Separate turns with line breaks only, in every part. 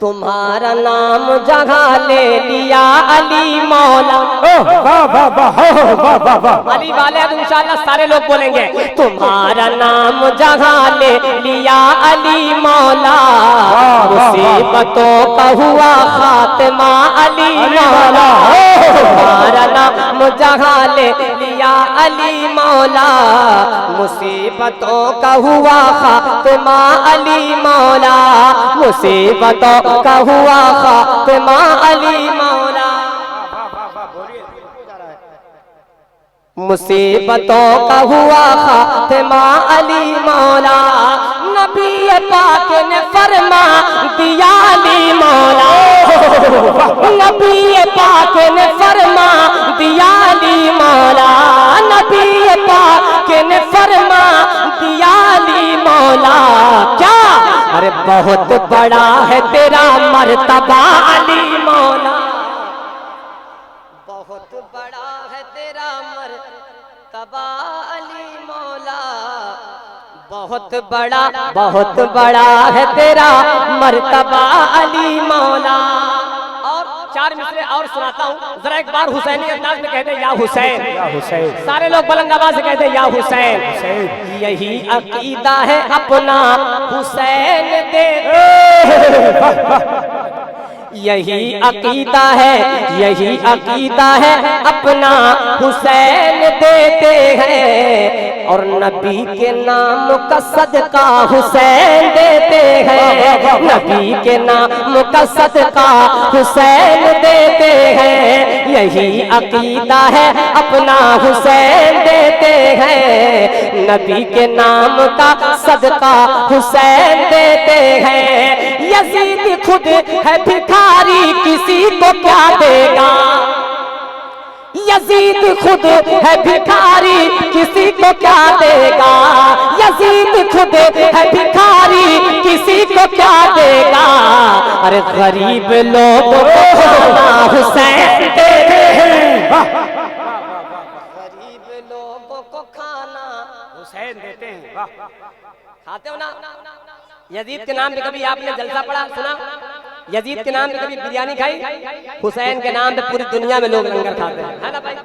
तुम्हारा नाम जगह ले लिया अली मौला। अली वाले अब इंशाल्लाह सारे लोग बोलेंगे। तुम्हारा नाम जगह ले लिया अली मौला, मुसीबतों का हुआ खात्मा अली मौला। तुम्हारा नाम जगह ले लिया अली मौला, मुसीबतों का हुआ खात्मा अली मौला। मुसीबतों का हुआ खात्मा अली मौला। मुसीबतों का हुआ खात्मा अली मौला। नबी पाक ने फरमा दिया अली मौला। नबी पाक ने फरमा दिया अली मौला। नबी पाक ने फरमा दिया अली मौला। क्या? अरे बहुत बड़ा है तेरा मर्तबा अली मौला, बहुत बड़ा है तेरा मर्तबा अली मौला। बहुत बड़ा है तेरा मर्तबा अली मौला। और चार मिसरे और सुनाता हूँ, जरा एक बार हुसैनी अंदाज में कह दे या हुसैन, या हुसैन। सारे लोग बुलंद आवाज से कह दे या हुसैन। यही अकीदा है अपना हुसैन दे, यही अकीदा है, यही अकीदा है अपना हुसैन देते हैं। और नबी के नाम का सदका हुसैन देते हैं। नबी के नाम का सदका हुसैन देते हैं। यही अकीदा है अपना हुसैन देते हैं। नबी के नाम का सदका हुसैन देते हैं। यजीद खुद है भिखारी, किसी को क्या देगा। यजीद खुद है भिखारी, किसी को क्या देगा। यजीद खुद है भिखारी, किसी को क्या देगा। अरे गरीब लोगों को खाना हुसैन देते हैं। गरीब लोगों को खाना हुसैन देते हैं। खाते हो ना? यजीद के नाम पे कभी आपने जलसा पढ़ा सुना? यजीद के नाम पे कभी बिरयानी खाई? हुसैन के नाम पे पूरी दुनिया में लोग लंगर खाते हैं, है ना भाई?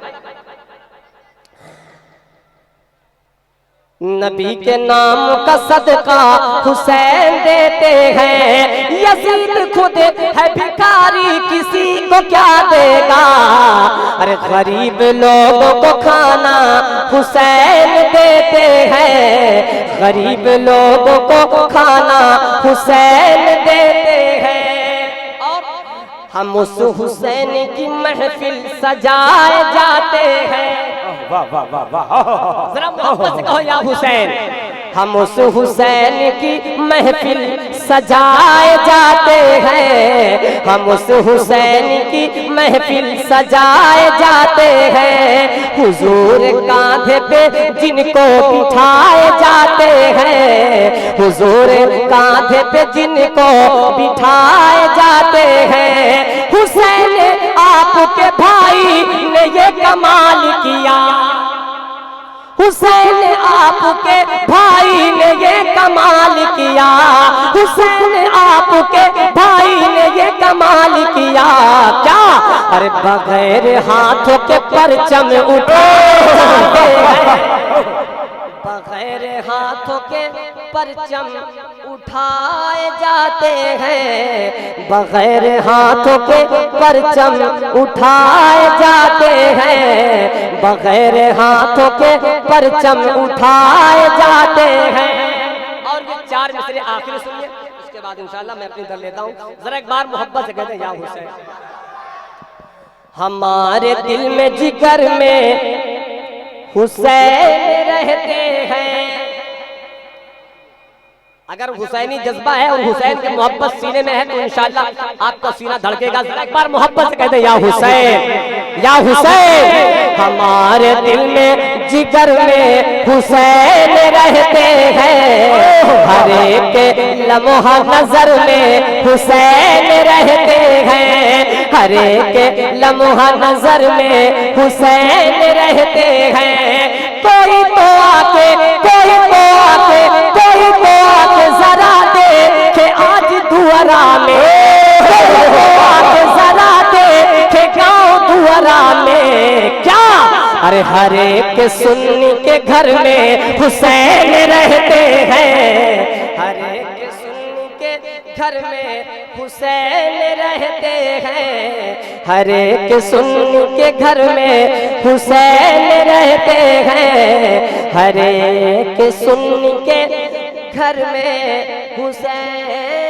नबी के नाम का सदका हुसैन देते हैं। यजीद खुद है भिखारी, किसी को क्या देगा। अरे गरीब लोगों को खाना हुसैन देते हैं। गरीब लोगों को खाना हुसैन देते हैं। और हम उस हुसैन की महफिल सजाए जाते हैं। वाह वाह वाह वाह, जरा मोहब्बत से कहो या हुसैन। हम उस हुसैन की महफिल सजाए जाते हैं। हम उस हुसैन की महफिल सजाए जाते हैं। हुजूर कांधे पे जिनको बिठाए जाते हैं। हुजूर कांधे पे जिनको बिठाए जाते हैं। हुसैन आपके भाई ने ये कमाल किया। हुसैन आपके भाई ने ये कमाल किया। हुसैन आपके भाई ने ये कमाल किया। क्या? अरे बगैर हाथों के परचम उठाते हैं। बगैर हाथों के परचम उठाए जाते हैं। बगैर हाथों के परचम उठाए जाते हैं। बगैर हाथों के परचम उठाए जाते हैं। और ये चार मिसरे आखिर सुनिए, उसके बाद इंशाल्लाह मैं अपनी दर लेता हूँ। जरा एक बार मोहब्बत से कहते हैं या हुसैन। हमारे दिल में जिगर में हुसैन रहते हैं। अगर हुसैनी जज्बा है और हुसैन की मोहब्बत सीने में है तो इंशाल्लाह आपका सीना धड़केगा। जरा एक बार मोहब्बत से कहते हैं या हुसैन, या हुसैन। हमारे दिल में जिगर में हुसैन रहते हैं। हर एक लम्हा नजर में हुसैन रहते हैं। हर एक लम्हा नजर में हुसैन रहते हैं। कोई तो आके, कोई तो आके, कोई तो आके जरा देखे आज दुआरा में। करबला में क्या, अरे हर एक सुन्नी के घर में हुसैन रहते हैं, हर एक सुन्नी के घर में हुसैन रहते हैं, हर एक सुन्नी के घर में हुसैन रहते हैं, हर एक सुन्नी के घर में हुसैन